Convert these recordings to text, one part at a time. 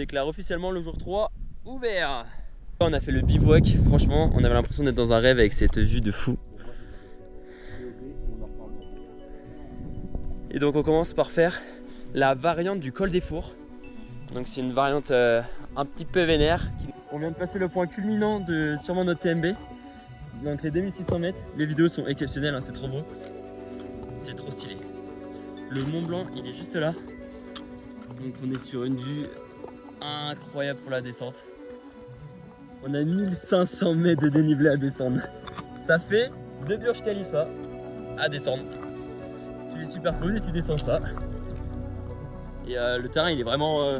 déclare officiellement le jour 3 ouvert. On a fait le bivouac, franchement on avait l'impression d'être dans un rêve avec cette vue de fou. Et donc on commence par faire la variante du col des Fours. Donc c'est une variante un petit peu vénère. On vient de passer le point culminant de sûrement notre TMB. Donc les 2600 mètres, les vidéos sont exceptionnelles, hein, c'est trop beau. C'est trop stylé. Le Mont Blanc il est juste là. Donc on est sur une vue incroyable pour la descente. On a 1500 mètres de dénivelé à descendre. Ça fait de Burj Khalifa à descendre. Tu les superposes et tu descends ça. Et le terrain il est vraiment...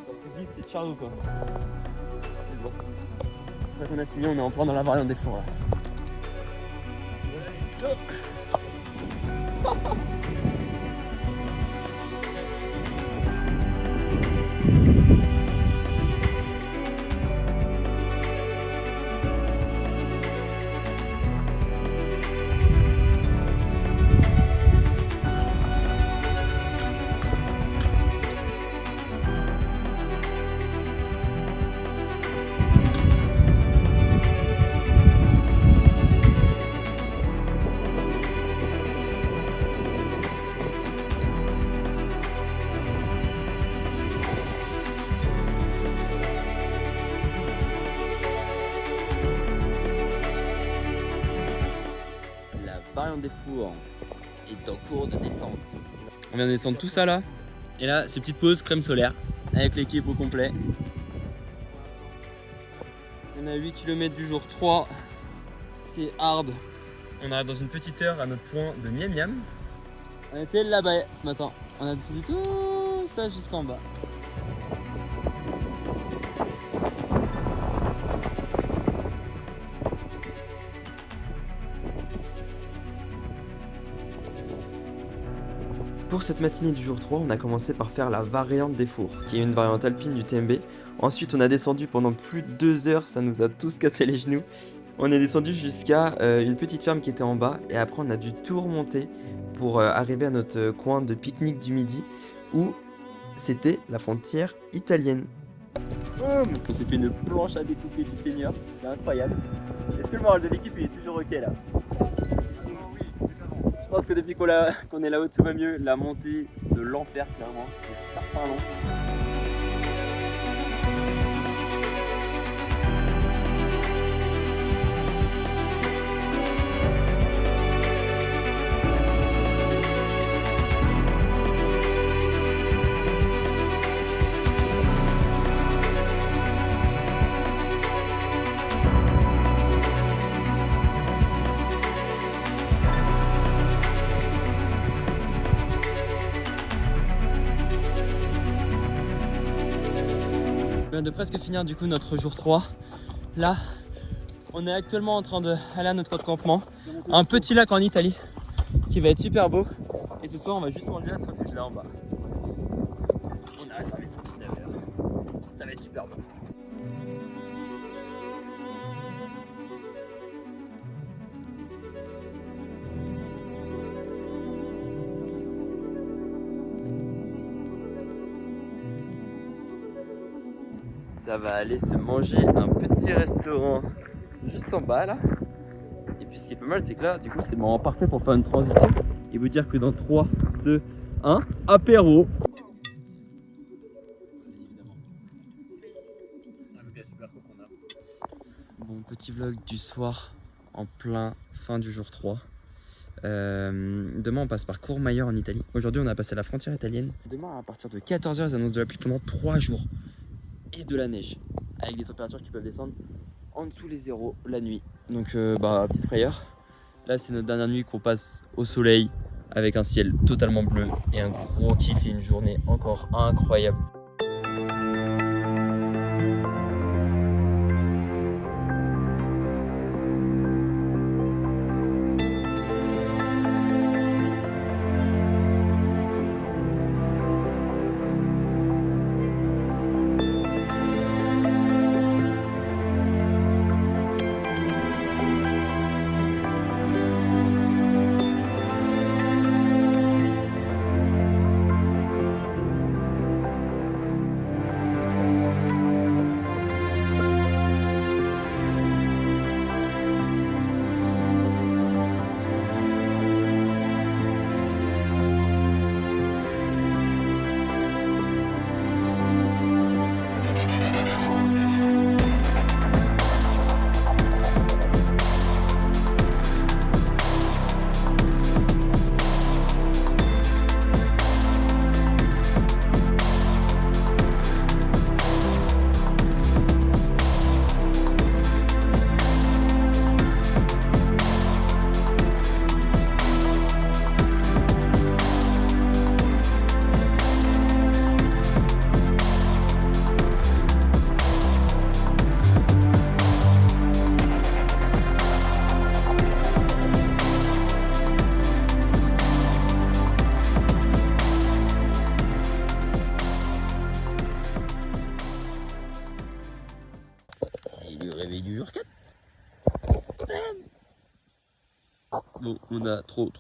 Quand tu dis c'est Charlot quoi. C'est bon. C'est pour ça qu'on a signé, on est en plein dans la variante des Fours là. Voilà, let's go. Variante des Fours est en cours de descente. On vient de descendre tout ça là. Et là, c'est petite pause crème solaire avec l'équipe au complet. On a 8 km du jour 3. C'est hard. On arrive dans une petite heure à notre point de Miam Miam. On était là-bas ce matin. On a descendu tout ça jusqu'en bas. Pour cette matinée du jour 3, on a commencé par faire la variante des Fours, qui est une variante alpine du TMB. Ensuite, on a descendu pendant plus de 2 heures, ça nous a tous cassé les genoux. On est descendu jusqu'à une petite ferme qui était en bas, et après on a dû tout remonter pour arriver à notre coin de pique-nique du midi, où c'était la frontière italienne. On s'est fait une planche à découper du Seigneur, c'est incroyable. Est-ce que le moral de l'équipe il est toujours ok là? Je pense que depuis qu'on est là-haut tout va mieux, la montée de l'enfer clairement, c'était certain long. On vient de presque finir du coup notre jour 3. Là, on est actuellement en train d'aller à notre camp de campement. Un petit lac en Italie qui va être super beau. Et ce soir, on va juste manger à ce refuge là en bas. On a réservé pour 19h. Ça va être super beau. Ça va aller se manger un petit restaurant juste en bas là. Et puis ce qui est pas mal c'est que là du coup c'est le moment parfait pour faire une transition et vous dire que dans 3, 2, 1, apéro. Bon, petit vlog du soir en plein fin du jour 3. Demain on passe par Courmayeur en Italie. Aujourd'hui on a passé la frontière italienne. Demain à partir de 14h ils annoncent de la pluie pendant 3 jours. Et de la neige, avec des températures qui peuvent descendre en dessous les zéros la nuit. Donc petite frayeur. Là c'est notre dernière nuit qu'on passe au soleil avec un ciel totalement bleu et un gros kiff et une journée encore incroyable. Bon, on a trop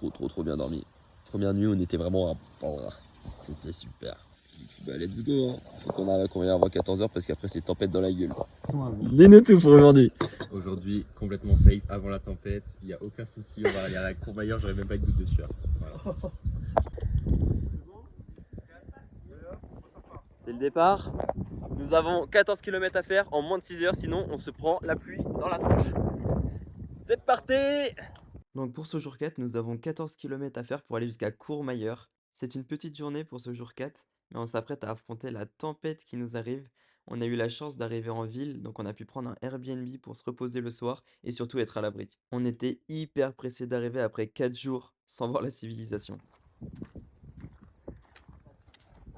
bien dormi. Première nuit, on était vraiment à bord. C'était super. Bah, let's go. Hein. Faut qu'on arrive à courir avant 14h parce qu'après, c'est tempête dans la gueule. Dis-nous tout pour aujourd'hui. Aujourd'hui, complètement safe avant la tempête. Il n'y a aucun souci. On va aller à la Courmayeur. J'aurais même pas une goutte de sueur. Voilà. C'est le départ. Nous avons 14 km à faire en moins de 6 heures. Sinon, on se prend la pluie dans la tronche. C'est parti! Donc pour ce jour 4, nous avons 14 km à faire pour aller jusqu'à Courmayeur. C'est une petite journée pour ce jour 4, mais on s'apprête à affronter la tempête qui nous arrive. On a eu la chance d'arriver en ville, donc on a pu prendre un Airbnb pour se reposer le soir et surtout être à l'abri. On était hyper pressé d'arriver après 4 jours sans voir la civilisation.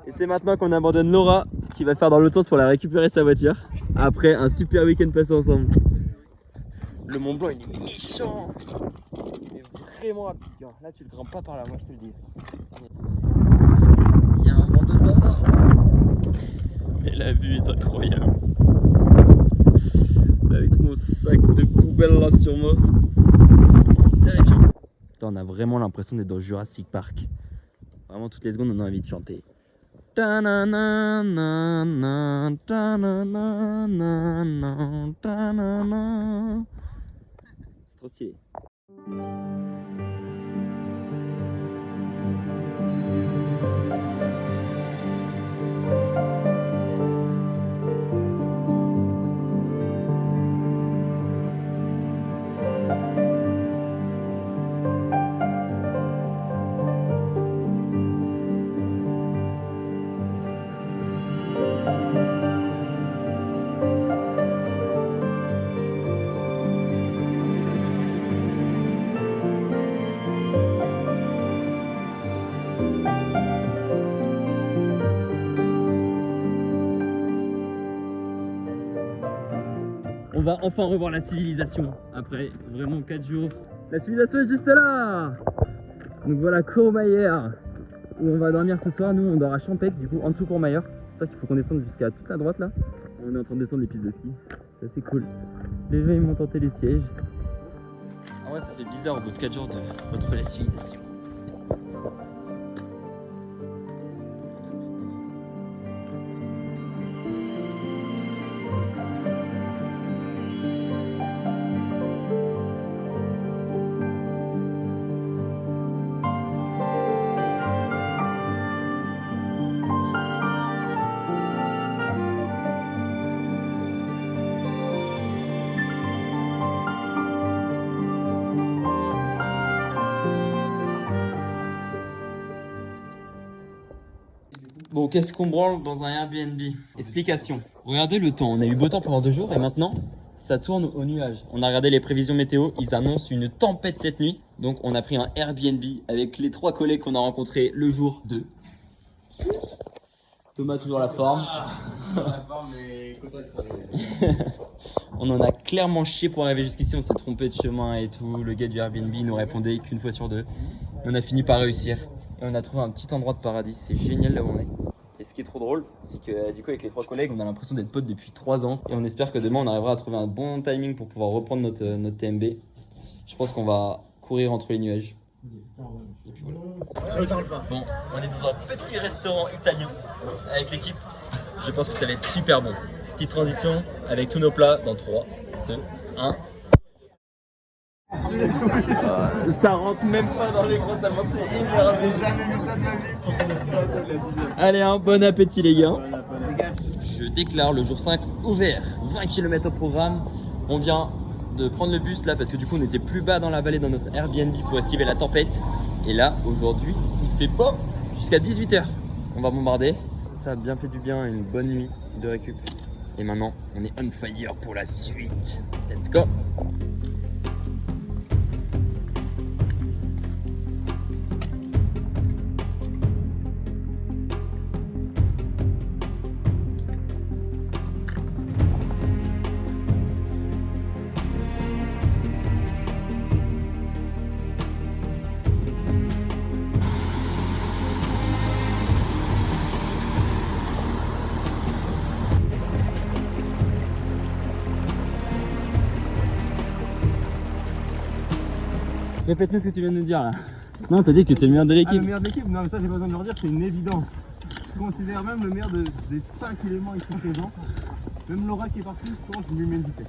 Et c'est maintenant qu'on abandonne Laura qui va faire dans l'autre sens pour la récupérer sa voiture après un super week-end passé ensemble. Le Mont Blanc il est méchant. Il est vraiment à pic. Hein. Là tu le grimpes pas par là, moi je te le dis. Il y a un vent de 500. Mais la vue est incroyable. Avec mon sac de poubelle là sur moi. C'est terrifiant. Putain, on a vraiment l'impression d'être dans Jurassic Park. Vraiment toutes les secondes on a envie de chanter. C'est trop stylé. On va enfin revoir la civilisation après vraiment 4 jours. La civilisation est juste là. Donc voilà Courmayeur où on va dormir ce soir. Nous on dort à Champex du coup en dessous Courmayeur. C'est ça qu'il faut qu'on descende jusqu'à toute la droite là. On est en train de descendre les pistes de ski. Ça c'est cool. Les gens ils m'ont tenté les sièges. Ah ouais ça fait bizarre au bout de 4 jours de retrouver la civilisation. Bon, qu'est-ce qu'on branle dans un Airbnb? Explication. Regardez le temps, on a eu beau temps pendant 2 jours et maintenant, ça tourne au nuage. On a regardé les prévisions météo, ils annoncent une tempête cette nuit. Donc on a pris un Airbnb avec les 3 collègues qu'on a rencontrés le jour 2. Thomas toujours la forme. La forme est content d'être arrivé. On en a clairement chié pour arriver jusqu'ici, on s'est trompé de chemin et tout. Le gars du Airbnb nous répondait qu'une fois sur 2. On a fini par réussir et on a trouvé un petit endroit de paradis. C'est génial là où on est. Et ce qui est trop drôle, c'est que du coup avec les 3 collègues, on a l'impression d'être potes depuis 3 ans. Et on espère que demain on arrivera à trouver un bon timing pour pouvoir reprendre notre TMB. Je pense qu'on va courir entre les nuages. Et puis voilà. Je parle pas. Bon, on est dans un petit restaurant italien avec l'équipe. Je pense que ça va être super bon. Petite transition avec tous nos plats dans 3, 2, 1. Ça rentre même pas dans l'écran tellement c'est énervé. Allez, un bon appétit les gars. Je déclare le jour 5 ouvert. 20 km au programme. On vient de prendre le bus là parce que du coup on était plus bas dans la vallée dans notre Airbnb pour esquiver la tempête. Et là aujourd'hui il fait beau jusqu'à 18h. On va bombarder. Ça a bien fait du bien, une bonne nuit de récup. Et maintenant on est on fire pour la suite. Let's go. Répète-nous ce que tu viens de nous dire là. Non, t'as dit que t'étais le meilleur de Ah, le l'équipe. meilleur de l'équipe? Non, mais ça, j'ai pas besoin de leur dire, c'est une évidence. Je considère même le meilleur des 5 éléments qui sont présents. Même Laura qui est partie, je pense, je lui mets une vitesse.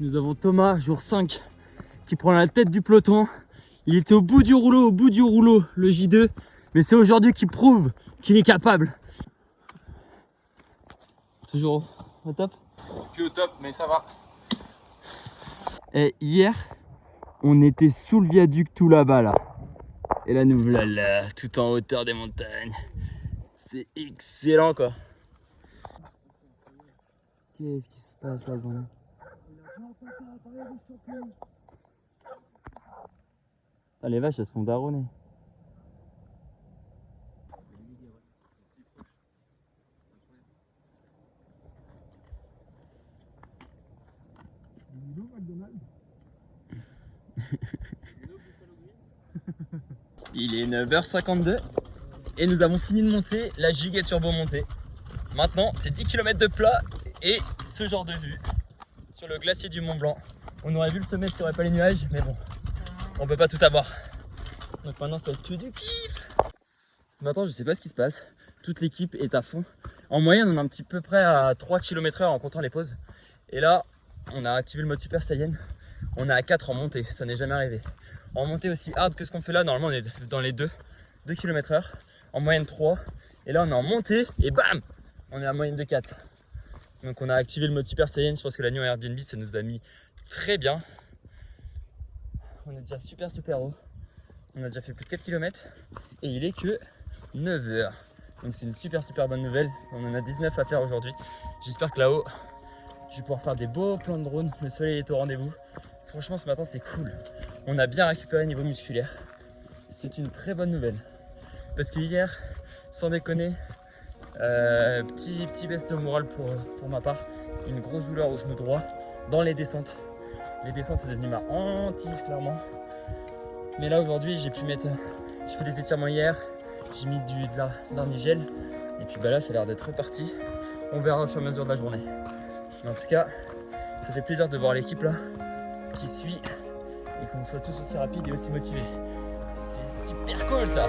Nous avons Thomas, jour 5, qui prend la tête du peloton. Il était au bout du rouleau, le J2. Mais c'est aujourd'hui qu'il prouve qu'il est capable. Toujours au top? Plus au top, mais ça va. Et hier, on était sous le viaduc tout là-bas là. Et là nous voilà, tout en hauteur des montagnes. C'est excellent quoi. Qu'est-ce qui se passe là-bas? Ah, les vaches elles se font daronner. Il est 9h52 et nous avons fini de monter la giga turbo montée. Maintenant c'est 10 km de plat et ce genre de vue sur le glacier du Mont Blanc. On aurait vu le sommet s'il n'y aurait pas les nuages, mais bon, on peut pas tout avoir. Donc maintenant ça va être que du kiff. Ce matin je sais pas ce qui se passe, toute l'équipe est à fond. En moyenne on est un petit peu près à 3 km/h en comptant les pauses. Et là on a activé le mode Super Saiyan. On est à 4 en montée, ça n'est jamais arrivé. En montée aussi hard que ce qu'on fait là, normalement on est dans les 2 km/h, en moyenne 3. Et là on est en montée et bam, on est à moyenne de 4. Donc on a activé le mode Super Saiyan, je pense que la nuit en Airbnb ça nous a mis très bien. On est déjà super haut. On a déjà fait plus de 4 km et il est que 9h. Donc c'est une super bonne nouvelle. On en a 19 à faire aujourd'hui. J'espère que là-haut, je vais pouvoir faire des beaux plans de drone. Le soleil est au rendez-vous. Franchement ce matin c'est cool. On a bien récupéré niveau musculaire. C'est une très bonne nouvelle. Parce que hier, sans déconner, petit baisse de morale pour ma part. Une grosse douleur au genou droit dans les descentes. Les descentes c'est devenu ma hantise clairement. Mais là aujourd'hui j'ai fait des étirements hier. J'ai mis de l'arnigel. Et puis bah là ça a l'air d'être reparti. On verra au fur et à mesure de la journée. Mais en tout cas, ça fait plaisir de voir l'équipe là qui suit et qu'on soit tous aussi rapides et aussi motivés. C'est super cool ça.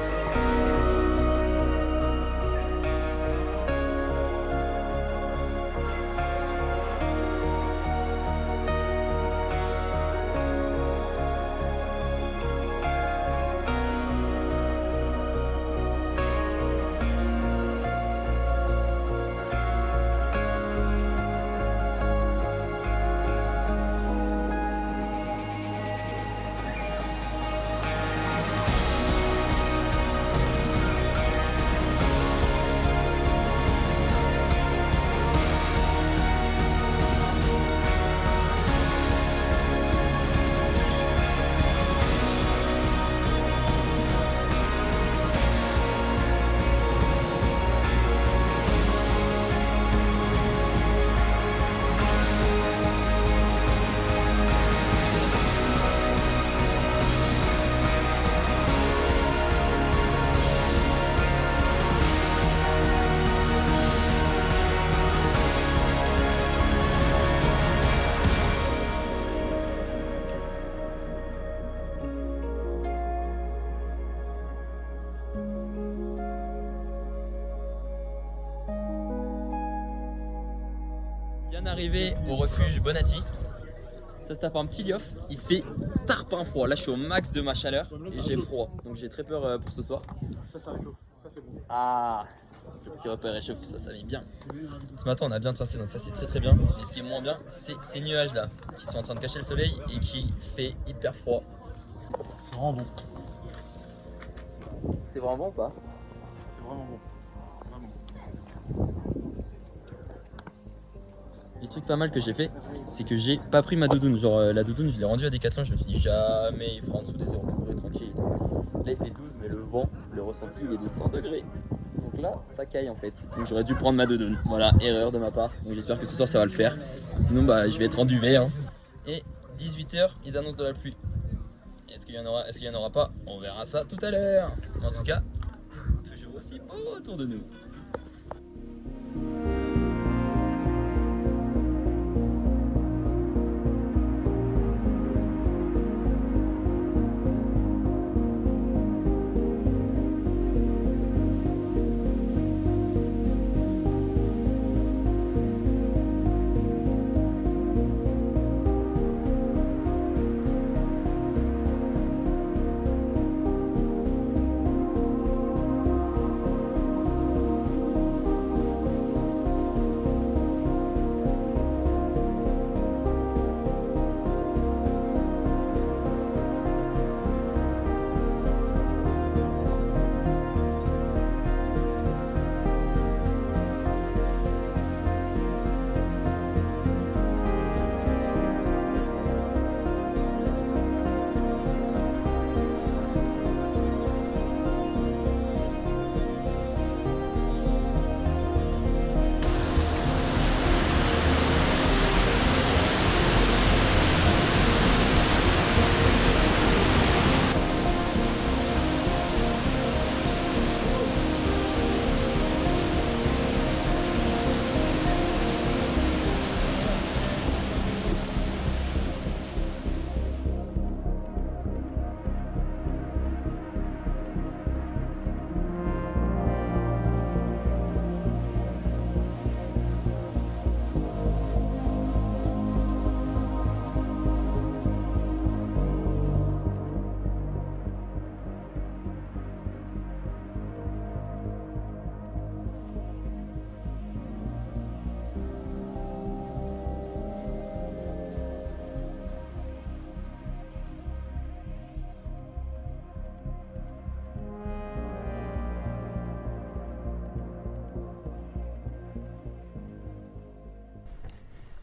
Bien arrivé au refuge Bonatti. Ça se tape un petit liof, il fait tarpin froid. Là je suis au max de ma chaleur et j'ai froid. Donc j'ai très peur pour ce soir. Ça réchauffe, ça c'est bon. Ah, le petit repas réchauffe, ça met bien. Ce matin on a bien tracé donc ça c'est très bien. Et ce qui est moins bien c'est ces nuages là qui sont en train de cacher le soleil et qui fait hyper froid. C'est vraiment bon. C'est vraiment bon ou pas? C'est vraiment bon. Vraiment. Le truc pas mal que j'ai fait, c'est que j'ai pas pris ma doudoune. Genre la doudoune, je l'ai rendue à Decathlon. Je me suis dit jamais il fera en dessous des 0 degrés tranquille et tout. Là il fait 12, mais le vent, le ressenti, il est de 100 degrés. Donc là, ça caille en fait. Donc j'aurais dû prendre ma doudoune. Voilà, erreur de ma part. Donc j'espère que ce soir ça va le faire. Sinon, bah je vais être en duvet. Hein. Et 18h, ils annoncent de la pluie. Est-ce qu'il y en aura, est-ce qu'il y en aura pas? On verra ça tout à l'heure. Mais en tout cas, toujours aussi beau autour de nous.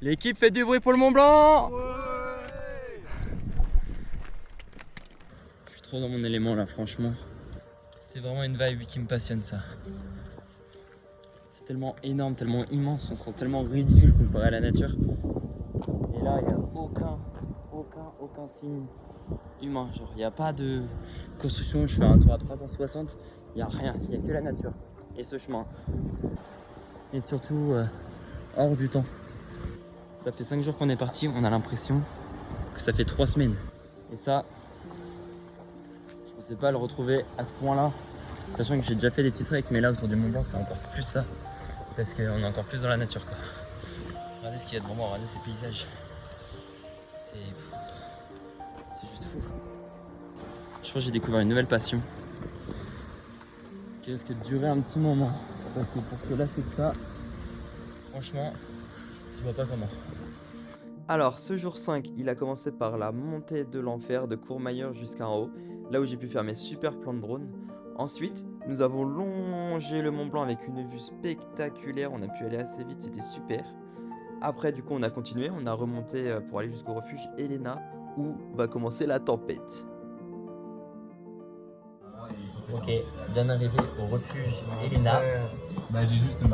L'équipe fait du bruit pour le Mont Blanc. Je suis trop dans mon élément là, franchement. C'est vraiment une vibe qui me passionne, ça. C'est tellement énorme, tellement immense, on se sent tellement ridicule comparé à la nature. Et là, il n'y a aucun signe humain. Genre, il n'y a pas de construction. Je fais un tour à 360, il n'y a rien, il n'y a que la nature et ce chemin. Et surtout, hors du temps. Ça fait 5 jours qu'on est parti, on a l'impression que ça fait 3 semaines. Et ça, je pensais pas le retrouver à ce point-là. Sachant que j'ai déjà fait des petits treks, mais là autour du Mont Blanc, c'est encore plus ça. Parce qu'on est encore plus dans la nature, quoi. Regardez ce qu'il y a devant moi, regardez ces paysages. C'est fou. C'est juste fou. Je crois que j'ai découvert une nouvelle passion qui risque de durer un petit moment. Parce que pour se lasser de ça, franchement, je vois pas comment. Alors, ce jour 5, il a commencé par la montée de l'enfer de Courmayeur jusqu'en haut, là où j'ai pu faire mes super plans de drone. Ensuite, nous avons longé le Mont Blanc avec une vue spectaculaire, on a pu aller assez vite, c'était super. Après, du coup, on a continué, on a remonté pour aller jusqu'au refuge Elena, où va commencer la tempête. Ok, bien arrivé au refuge Elena.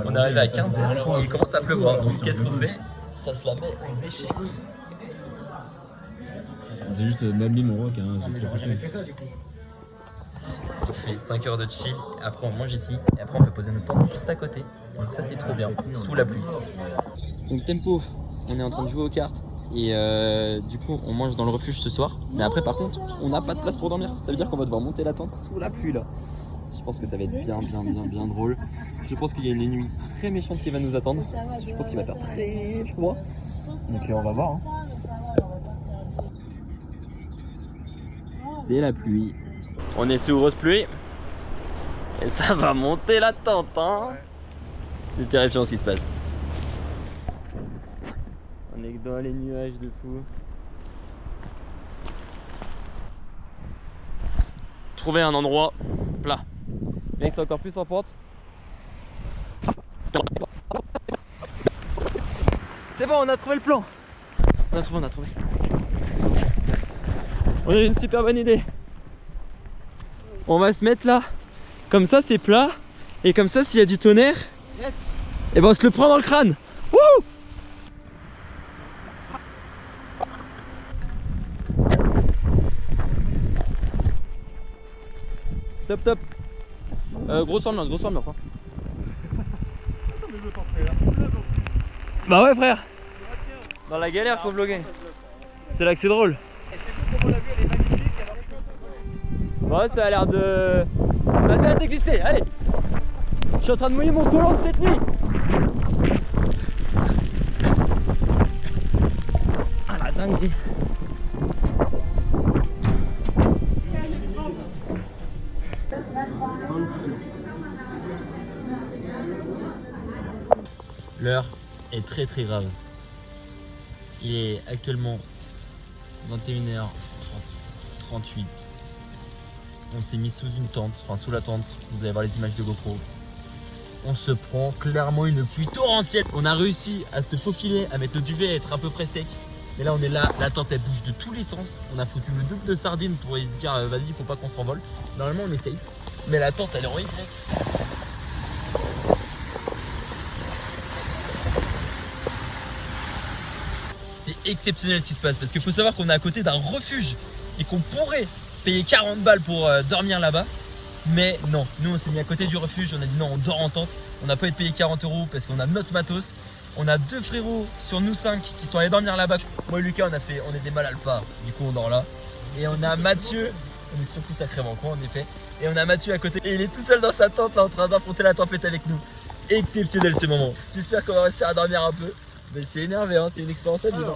On arrive à 15h et il commence à pleuvoir, donc qu'est-ce qu'on fait? Ça se la met aux échecs. J'ai juste mal mis mon rock, hein. J'avais fait ça du coup. On fait 5 heures de chill, après on mange ici, et après on peut poser notre tente juste à côté. Donc ça c'est trop bien, sous la pluie. Donc tempo, on est en train de jouer aux cartes, et du coup on mange dans le refuge ce soir. Mais après par contre, on n'a pas de place pour dormir, ça veut dire qu'on va devoir monter la tente sous la pluie là. Je pense que ça va être bien drôle. Je pense qu'il y a une nuit très méchante qui va nous attendre. Je pense qu'il va faire très froid. Donc on va voir. Hein. C'est la pluie. On est sous grosse pluie. Et ça va monter la tente, hein. C'est terrifiant ce qui se passe. On est dans les nuages de fou. Trouver un endroit plat. Bien que c'est encore plus en pente. C'est bon, on a trouvé le plan. On a trouvé. On a une super bonne idée. On va se mettre là. Comme ça, c'est plat. Et comme ça, s'il y a du tonnerre, et ben on se le prend dans le crâne. Wouh! Top. Grosse ambiance hein. Bah ouais frère. Dans la galère faut vlogger. C'est là que c'est drôle. Ouais, ça a l'air de... Ça a l'air d'exister, allez. Je suis en train de mouiller mon collant de cette nuit. Ah la dinguerie. L'heure est très grave. Il est actuellement 21h38. On s'est mis sous une tente, enfin sous la tente, vous allez voir les images de GoPro. On se prend clairement une pluie torrentielle. On a réussi à se faufiler, à mettre le duvet, à être à peu près sec. Mais là on est là, la tente elle bouge de tous les sens. On a foutu le double de sardines pour se dire vas-y, faut pas qu'on s'envole. Normalement on est safe, mais la tente elle est en Y. C'est exceptionnel ce qui se passe parce qu'il faut savoir qu'on est à côté d'un refuge et qu'on pourrait payer 40 balles pour dormir là-bas. Mais non, nous on s'est mis à côté du refuge, on a dit non, on dort en tente. On n'a pas été payé 40 € parce qu'on a notre matos. On a 2 frérots sur nous 5 qui sont allés dormir là-bas. Moi et Lucas on est des mâles alpha, du coup on dort là. Et on a Mathieu, on est surtout sacrément con en effet. Et on a Mathieu à côté et il est tout seul dans sa tente là en train d'affronter la tempête avec nous. Exceptionnel ce moment. J'espère qu'on va réussir à dormir un peu. Mais c'est énervé, hein, c'est une expérience à vivre.